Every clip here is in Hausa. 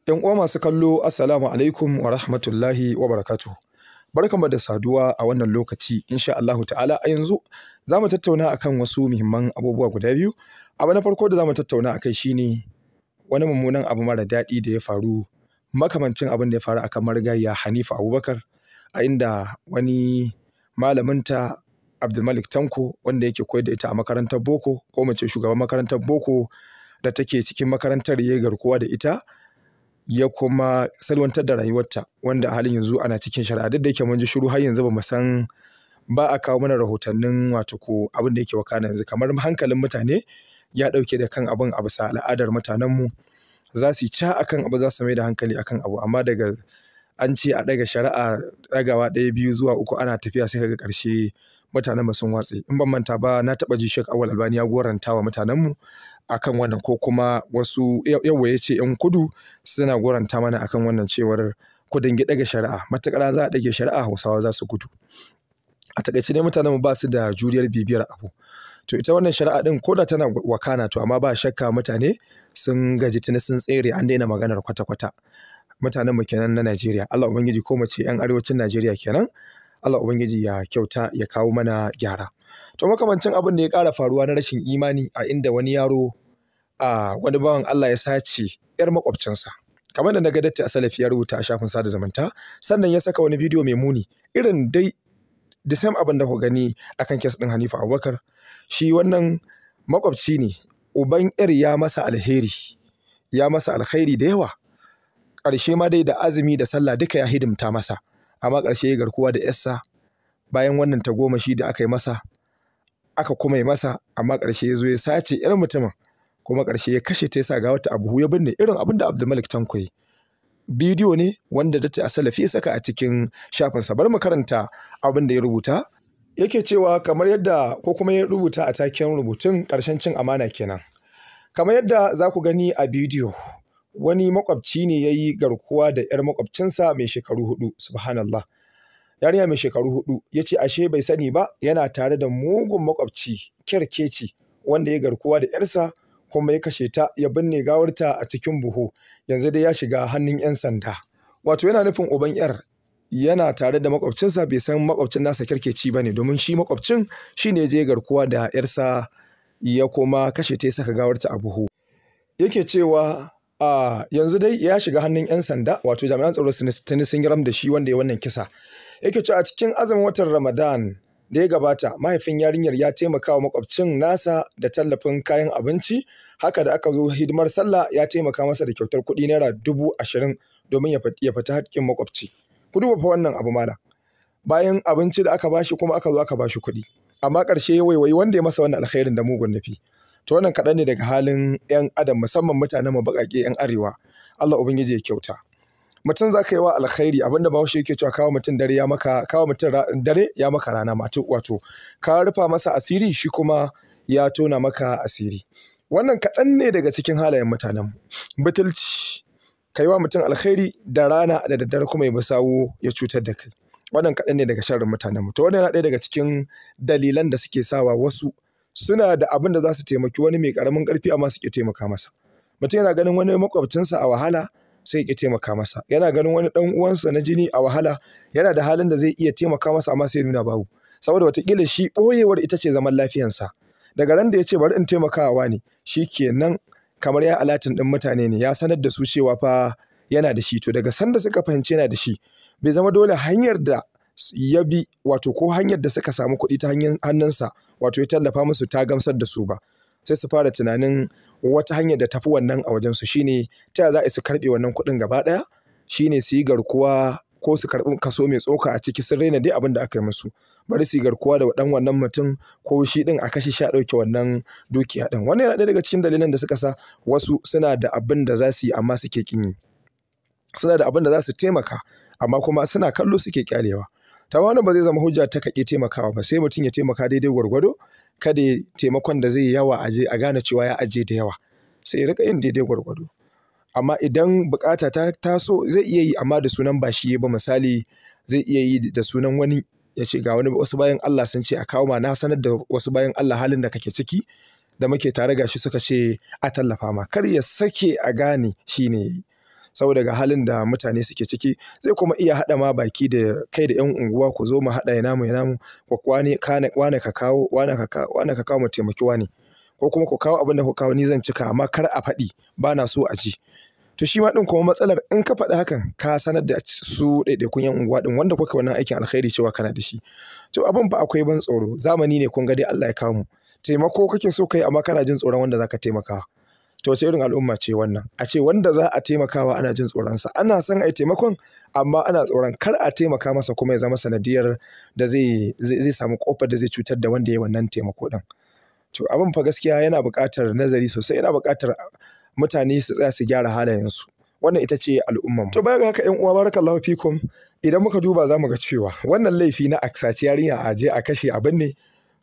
'Yan uwa masu kallo, Assalamu alaikum wa rahmatullahi wa barakatuh. Barkanmu da saduwa a wannan lokaci, insha Allahu ta'ala. A yanzu za mu tattauna akan wasu muhimman abubuwa guda biyu. Abu na farko da za mu tattauna akai shine wani mummunan abu mara daɗi da ya faru, makamancin abin da ya faru akan marigayiya Hanifa Abubakar, a inda wani malaminta Abdulmalik Tanko, wanda yake koyar da ita a makarantar boko, ko mu ce shugaban makarantar boko da take cikin makarantar, ya yi garkuwa da ita, ya kuma salwantar da rayuwarta, wanda a halin yanzu ana cikin shari'a. Duk da yake mun ji shiru har yanzu ba mu san, ba a kawo mana rahotannin wato ko abin da yake wakana yanzu. Kamar hankalin mutane ya ɗauke da kan abin a bisa al'adar mutanenmu, za su yi ca akan abu, za su mai da hankali akan abu, amma daga an ce a ɗaga shari'a, ɗagawa ɗaya biyu zuwa uku ana tafiya, sai kaga ƙarshe mutanen mu sun watse. In ban manta ba, na taɓa ji Sheikh Awwal Albani ya goranta wa mutanenmu akan wannan, ko kuma wasu yawa ya ce 'yan kudu suna goranta mana akan wannan cewar ku dingi ɗaga shari'a, matuƙar za a ɗage shari'a Hausawa za su gudu. A taƙaice dai mutanenmu ba su da juriyar bibiyar abu. To ita wannan shari'a ɗin ko da tana wakana, to amma ba shakka mutane sun gaji tuni, sun tsere, an daina maganar kwata-kwata. Mutanenmu kenan na Najeriya, Allah Ubangiji, ko mu ce 'yan arewacin Najeriya kenan, Allah Ubangiji ya kyauta, ya kawo mana gyara. To makamancin abin da ya ƙara faruwa na rashin imani, a inda wani yaro, wani bawan Allah ya sace 'yar makwabcinsa. Kamar da naga Datti Asalafi ya rubuta a shafin sada zumunta, sannan ya saka wani bidiyo mai muni, irin dai the same abin da ku gani akan kes ɗin Hanifa Abubakar. Shi wannan makwabci ne, uban 'yar ya masa alheri, ya masa alkhairi da yawa. Ƙarshe ma dai da azumi da sallah duka ya hidimta masa, amma ƙarshe ya garkuwa da 'yarsa. Bayan wannan tagomashi da aka yi masa, aka kuma yi masa, amma ƙarshe ya zo ya sace 'yar mutumin, kuma ƙarshe ya kashe ta, ya sa gawarta a buhu ya binne, irin abin da Abdulmalik Tanko ya yi. Bidiyo ne wanda Datti Asalafi ya saka a cikin shafinsa. Bari mu karanta abin da ya rubuta. Yake cewa, kamar yadda, ko kuma ya rubuta a taken rubutun, ƙarshen cin amana kenan. Kamar yadda za ku gani a bidiyo, wani makwabci ne ya yi garkuwa da 'yar makwabcinsa mai shekaru 4, subhanallah. Yarinya mai shekaru 4, ya ce ashe bai sani ba, yana tare da mugun makwabci, kyarkeci, wanda ya garkuwa da 'yarsa, kuma ya kashe ta, ya binne gawarta a cikin buhu. Yanzu dai ya shiga hannun 'yan sanda. Wato yana nufin uban 'yar yana tare da makwabcinsa, bai san makwabcin nasa kyarkeci ba ne, domin shi makwabcin shi ne je garkuwa da 'yarsa, ya kuma kashe ta, ya saka gawarta a buhu. Yake cewa yanzu dai ya shiga hannun 'yan sanda, wato jami'an tsaro tuni sun ram da shi wanda ya wannan kisa. Yake cewa a cikin azumin watan Ramadan da ya gabata, mahaifin yarinyar ya taimaka wa makwabcin nasa da tallafin kayan abinci. Haka da aka zo hidimar sallah, ya taimaka masa da kyautar kuɗi naira 20,000 domin ya fita haƙƙin makwabci. Ku duba fa wannan abu malam. Bayan abinci da aka bashi, kuma aka zo aka bashi kuɗi, amma ƙarshe ya waiwayi wanda ya masa wannan alkhairin da mugun nufi. To wannan kaɗan ne daga halin 'yan adam, musamman mutanen mu baƙaƙe 'yan arewa. Allah Ubangiji ya kyauta. Mutum za ka yi wa alkhairi, abinda Bahaushe yake cewa kawo mutum dare ya maka rana, wato ka rufa masa asiri, shi kuma ya tona maka asiri. Wannan kaɗan ne daga cikin halayen mutanenmu. Butulci, ka yi wa mutum alkhairi da rana, da daddare kuma ya basawo ya cutar da kai. Wannan kaɗan ne daga sharrin mutanenmu. To wannan yana ɗaya daga cikin dalilan da suke sawa wasu suna da abin da za su taimaki wani mai ƙaramin ƙarfi, amma suke taimaka masa. Mutum yana ganin wani makwabcinsa a wahala, sai ya taimaka masa. Yana ganin wani ɗan uwansa na jini a wahala, yana da halin da zai iya taimaka masa, amma sai nuna babu, saboda wataƙila shi ɓoyewar ita ce zaman lafiyansa. Daga ran da ya ce bari in taimakawa ne, shi kenan kamar ya alatin ɗin mutane ne, ya sanar da su cewa fa yana da shi. To daga sanda suka fahimci yana da shi, bai zama dole hanyar da ya bi, wato ko hanyar da suka samu kuɗi ta hannunsa, wato ya tallafa musu, ta gamsar da su ba. Sai su fara tunanin wata hanyar da tafi wannan a wajensu, shine ta yaya za a su karɓe wannan kuɗin gaba ɗaya, shine su yi garkuwa, ko su karɓi kaso mai tsoka a ciki, sun raina dai abin da aka yi musu. Bari su yi garkuwa da ɗan wannan mutum, ko shi ɗin a kashe shi, a ɗauke wannan dukiya ɗin. Wannan yana ɗaya daga cikin dalilan da suka sa wasu suna da abin da za su yi, amma suke ƙin yi. Suna da abin da za su taimaka, amma kuma suna kallo suke ƙyalewa. Ta wannan ba zai zama hujja ta kaƙi taimakawa ba, sai mutum ya taimaka daidai gwargwado, kada taimakon da zai yi yawa a gane cewa ya ajiye da yawa, sai ya riƙa yin daidai gwargwado. Amma idan buƙata ta taso, zai iya yi, amma da sunan ba shi ba. Misali, zai iya yi da sunan wani, ya ce ga wasu bayan Allah sun ce a kawo ma, na sanar da wasu bayan Allah halin da kake ciki, da muke tare gashi suka ce a tallafa ma. Kar ya sake a gane shi ne. saboda ga halin da mutane suke ciki. Zai kuma iya haɗa ma baki da kai da 'yan unguwa ku zo mu haɗa ya namu ko wane ka kawo mu taimaki wane, ko kuma ku kawo abin da ku kawo ni zan cika amma kar a faɗi ba na so a ji. To shi ma ɗin kuma matsalar in ka faɗi hakan ka sanar da su ɗaiɗaikun 'yan unguwa ɗin wanda kuka wannan aikin alkhairi cewa kana da shi. To abin fa akwai ban tsoro, zamani ne kun ga dai Allah ya kawo mu. Taimako kake so kai amma kana jin tsoron wanda zaka taimakawa. To wace irin al'umma ce wannan? A ce wanda za a taimakawa ana jin tsoronsa, ana son a yi taimakon amma ana tsoron kar a taimaka masa kuma ya zama sanadiyar da zai samu ƙofar da zai cutar da wanda ya yi wannan taimako ɗin. To abin fa gaskiya yana buƙatar nazari sosai, yana buƙatar mutane su tsaya su gyara halayensu. Wannan ita ce al'ummarmu. To baya ga haka 'yan uwa barakallahu fikum, idan muka duba za mu ga cewa wannan laifi na a saci yarinya a je a kashe abin ne,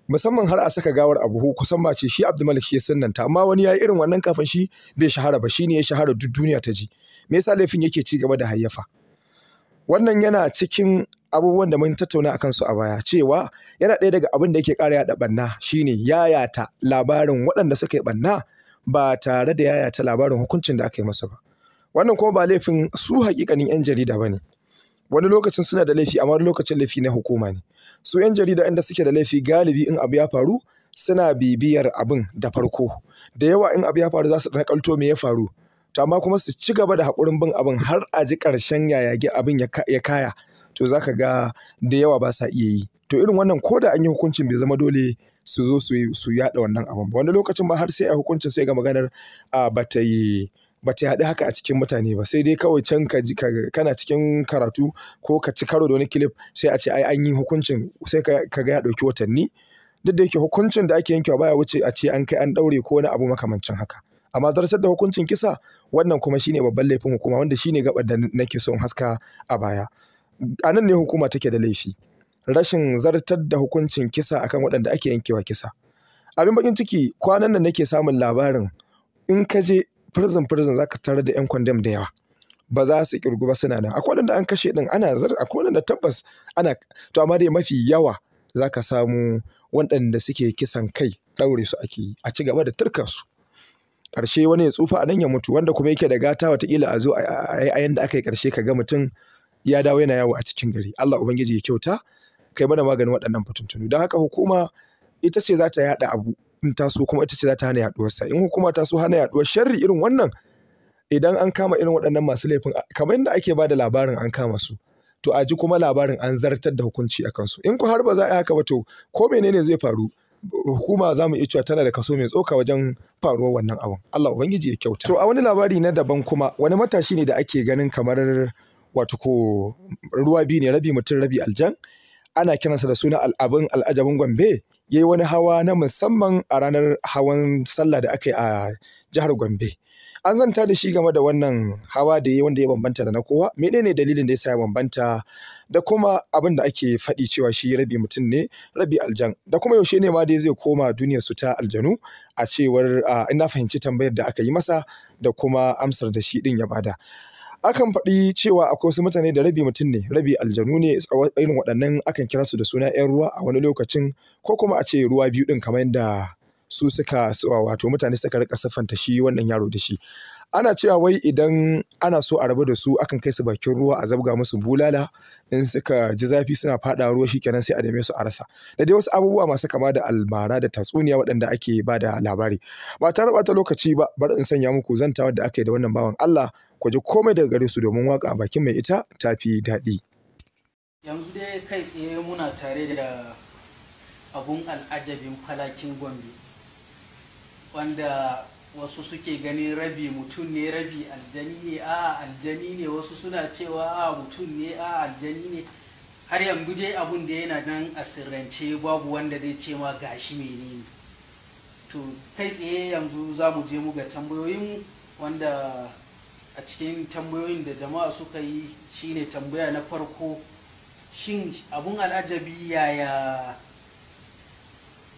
musamman har a saka gawar a buhu, kusan ma ce shi Abdulmalik shi ya sunnanta, amma wani ya yi irin wannan kafin shi bai shahara ba, shi ne ya shahara duk duniya ta ji. Me yasa laifin yake ci gaba da hayyafa? Wannan yana cikin abubuwan da mun tattauna a kansu a baya, cewa yana ɗaya daga abin da yake ƙara yaɗa ɓanna shine yayata labarin waɗanda suka yi ɓanna ba tare da yayata labarin hukuncin da aka yi masa ba. Wannan kuma ba laifin su haƙiƙanin 'yan jarida ba ne. Wani lokacin suna da laifi amma wani lokacin laifi na hukuma ne. Su 'yan jarida inda suke da laifi galibi in abu ya faru suna bibiyar abin da farko. Da yawa in abu ya faru za su naƙalto me ya faru. To amma kuma su ci gaba da haƙurin bin abin har a ji ƙarshen yayage abin ya kaya. To za ka ga da yawa ba sa iya yi. To irin wannan ko da an yi hukuncin bai zama dole su zo su yaɗa wannan abin ba. Wani lokacin ba har sai a hukuncin sai ga maganar ba ta yaɗu haka a cikin mutane ba, sai dai kawai can kana cikin karatu ko ka ci karo da wani kilif sai a ce ai an yi hukuncin, sai ka ga ya ɗauki watanni. Duk da yake hukuncin da ake yankewa baya wuce a ce an kai an ɗaure ko wani abu makamancin haka. Amma zartar da hukuncin kisa wannan kuma shine babban laifin hukuma, wanda shine gabar da nake son haska a baya. A nan ne hukuma take da laifi, rashin zartar da hukuncin kisa akan waɗanda ake yankewa kisa. Abin bakin ciki kwanan nan nake samun labarin in ka je prison za ka tarar da 'yan kwandam da yawa, ba za su kirgu ba suna nan. Akwai waɗanda an kashe ɗin akwai waɗanda tabbas ana, to amma dai mafi yawa za ka samu waɗanda suke kisan kai ɗaure su ake yi, a ci gaba da turkar su. Ƙarshe wani ya tsufa a nan ya mutu, wanda kuma yake da gata wataƙila a zo a yanda aka yi ƙarshe ka ga mutum ya dawo yana yawo a cikin gari. Allah Ubangiji ya kyauta, kai mana maganin waɗannan fitintunu. Don haka hukuma ita ce za ta yaɗa abu in ta so, kuma ita ce za ta hana yaɗuwarsa. In hukuma ta so hana yaɗuwar sharri irin wannan, idan an kama irin waɗannan masu laifin kamar yadda ake ba da labarin an kama su, to a ji kuma labarin an zartar da hukunci a kansu. In ku har ba za a yi haka ba, to ko menene zai faru, hukuma za mu iya cewa tana da kaso mai tsoka wajen faruwar wannan abun. Allah Ubangiji ya kyauta. To a wani labari na daban kuma, wani matashi ne da ake ganin kamar wato ko ruwa biyu ne, rabi mutum rabi aljan, ana kiransa da suna al'ajabin Gombe, ya yi wani hawa na musamman a ranar hawan sallah da aka yi a jihar Gombe. An zanta da shi game da wannan hawa da ya wanda ya bambanta da na kowa, menene dalilin da ya sa ya bambanta, da kuma abin da ake faɗi cewa shi rabi mutum ne rabi aljan, da kuma yaushe ne ma dai zai koma duniyar su ta aljanu, a cewar ina fahimci tambayar da aka yi masa da kuma amsar da shi ɗin ya bada. Akan faɗi cewa akwai wasu mutane da rabi mutum ne rabi aljanu ne, irin waɗannan akan kira su da suna 'yan ruwa a wani lokacin, ko kuma a ce ruwa biyu ɗin kamar yadda su wato mutane suka rika siffanta shi wannan yaro da shi. Ana cewa wai idan ana so a rabu da su akan kai su bakin ruwa a zabga musu bulala, in suka ji zafi suna faɗa ruwa shikenan sai a neme su a rasa, da dai wasu abubuwa masu kama da almara da tatsuniya waɗanda ake ba da labari. Ba tare ɓata lokaci ba, bari in sanya muku zantawar da aka yi da wannan bawan Allah, ku ji komai daga gare su, domin waka a bakin mai ita ta fi daɗi. Yanzu dai kai tsaye muna tare da abun al'ajabin falakin Gombe, wanda wasu suke ganin rabi mutum ne rabi aljani ne, aljani ne, wasu suna cewa mutum ne aljani ne. Har yanzu dai abun da yana nan a sirrance, babu wanda zai ce ma gashi menene. To kai tsaye yanzu za mu je mu ga tambayoyin, wanda a cikin tambayoyin da jama'a suka yi shine tambaya na farko, shin abun al'ajabi yaya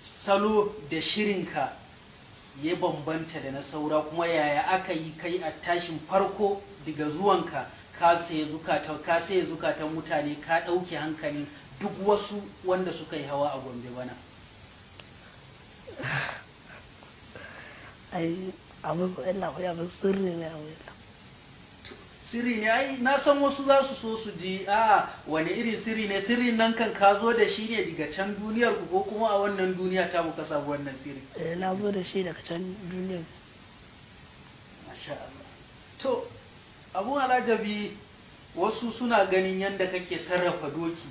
salo da shirinka ya bambanta da na saura, kuma yaya aka yi kai a tashin farko daga zuwanka ka saye zukatan mutane, ka ɗauke hankalin duk wasu wanda suka yi hawa a Gombe bana? sirri ne, ai na san wasu za su so su ji wani irin sirri ne, sirrin nan kan ka zo da shi ne daga can duniyar ku ko kuma a wannan duniya ta muka samu wannan sirri? Na zo da shi daga can duniyar. Masha Allah. To abun alajabi, wasu suna ganin yadda kake sarrafa doki.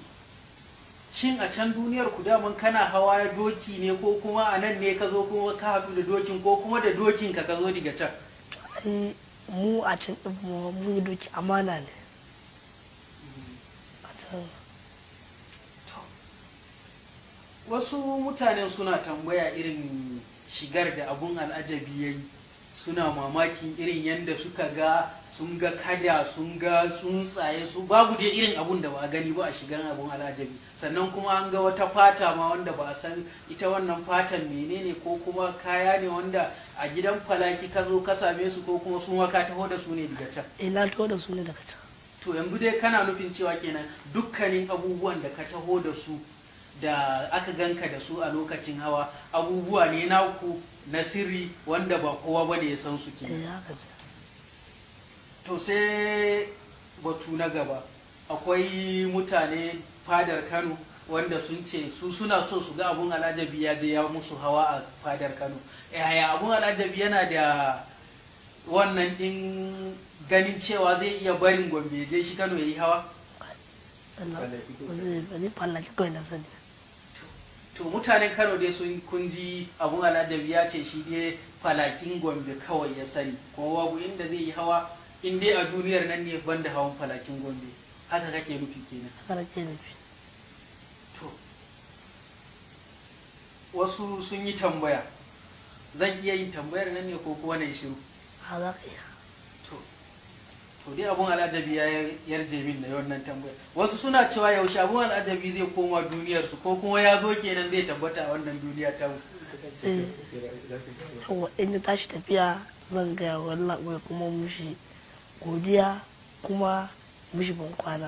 Shin a can duniyar ku daman kana hawa doki ne, ko kuma a nan ne ka zo kuma ka haɗu da dokin, ko kuma da dokin ka zo daga can? Ai mu a can ɗin mu doki amana ne. A can. Wasu mutanen suna tambaya irin shigar da abun al'ajabi ya yi, suna mamakin irin yadda suka ga, sun ga kada, sun ga tsuntsaye, su babu dai irin abun da ba a gani ba a shigar abun al'ajabi. Sannan kuma an ga wata fata ma wanda ba a san ita wannan fatan menene, ko kuma kaya ne wanda a gidan falaki ka zo ka same su, ko kuma sun waka taho da su ne daga can? Na taho da su ne daga can. To yanzu dai kana nufin cewa kenan dukkanin abubuwan da ka taho da su, da aka ganka da su a lokacin hawa, abubuwa ne naku na sirri wanda ba kowa ba ne ya san su ke. To sai batu na gaba, akwai mutane fadar Kano wanda sun ce su suna so su ga abun al'ajabi ya je ya musu hawa a fadar Kano. Yaya abun al'ajabi yana da wannan din ganin cewa zai iya barin Gombe je shi Kano ya yi hawa? To mutanen Kano dai sun kunji abun al'ajabi ya ce shi dai falakin Gombe kawai ya sani, kuma babu inda zai yi hawa in dai a duniyar nan ne banda hawan falakin Gombe. Haka kake nufi kenan? Haka nake nufi. To wasu sun yi tambaya, zan iya yin tambayar nan ne ko kuwa na yi shiru? Ha, za ka iya. To dai abun al'ajabi ya yarje min da wannan tambaya. Wasu suna cewa yaushe abun al'ajabi zai koma duniyarsu, ko kuma ya zo kenan zai tabbata a wannan duniya ta mu? In ya tashi tafiya zan gaya wallah kuma mushi godiya, kuma mushi ban kwana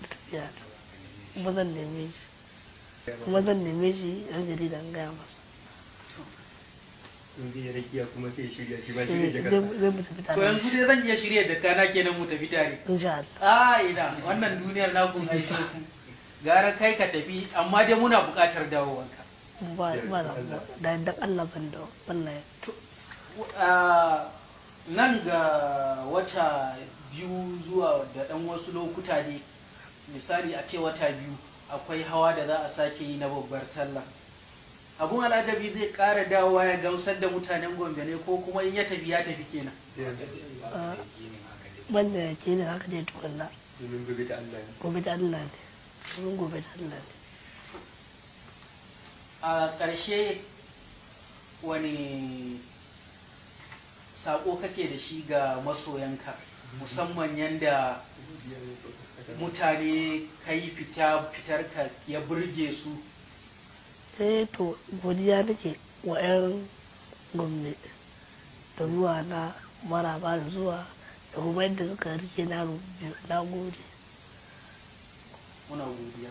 da tafiya ta. Kuma zan neme shi yan jarida an gaya masa. To yanzu dai zan iya shirya jakana kenan mu tafi tare? Insha Allah. Ina wannan duniyar na kun ai sai ku gara kai ka tafi, amma dai muna buƙatar dawowanka. Ba da yadda Allah zan dawo wallahi. Nan ga wata 2 zuwa da ɗan wasu lokuta ne, misali a ce wata 2, akwai hawa da za a sake yi na babbar sallah. Abun al'ajabi zai ƙara dawowa ya gamsar da mutanen Gombe ne, ko kuma in ya tafi ya tafi kenan? Banda ya ke ne haka dai tukunna. Gobe ta Allah ne. Gobe ta Allah ne. Gobe ta Allah ne. A ƙarshe wani saƙo kake da shi ga masoyanka, musamman yadda mutane ka yi fitarka ya burge su? To godiya nake wa 'yan Gombe da zuwa na maraba da zuwa, da kuma yadda suka rike na gode. Muna godiya.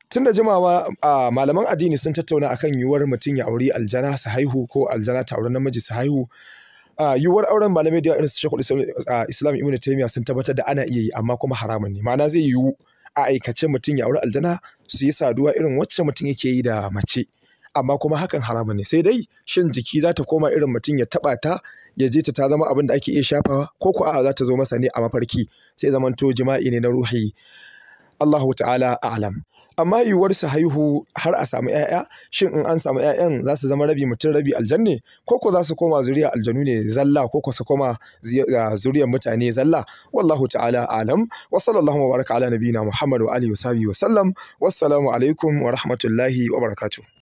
Tun da jimawa malaman addini sun tattauna akan yiwuwar mutum ya auri aljana su haihu, ko aljana ta auri namiji su haihu. Yiwuwar auren malamai da irin su Sheikhul Islam Ibn Taymiyyah sun tabbatar da ana iya yi, amma kuma haramun ne. Ma'ana zai yiwu a aikace mutum ya auri aljana su yi saduwa irin wacce mutum yake yi da mace, amma kuma hakan haramun ne. Sai dai shin jiki za ta koma irin mutum ya taɓa ta ya je ta zama abin da ake iya shafawa, ko ko a'a za ta zo masa ne a mafarki, sai zamanto jima'i ne na ruhi. Allahu ta'ala a'lam. Amma yiwuwar su haihu har a samu 'ya'ya, shin in an samu 'ya'yan za su zama rabi mutum rabi aljanne, ko ko za su koma zuriya aljanu ne zalla, ko ko su koma zuriyar mutane zalla? Wallahu ta'ala a'lam. Wa sallallahu wa baraka ala nabiyina Muhammad wa alihi wa sahbihi wa sallam. Wassalamu alaikum wa rahmatullahi wa barakatuh.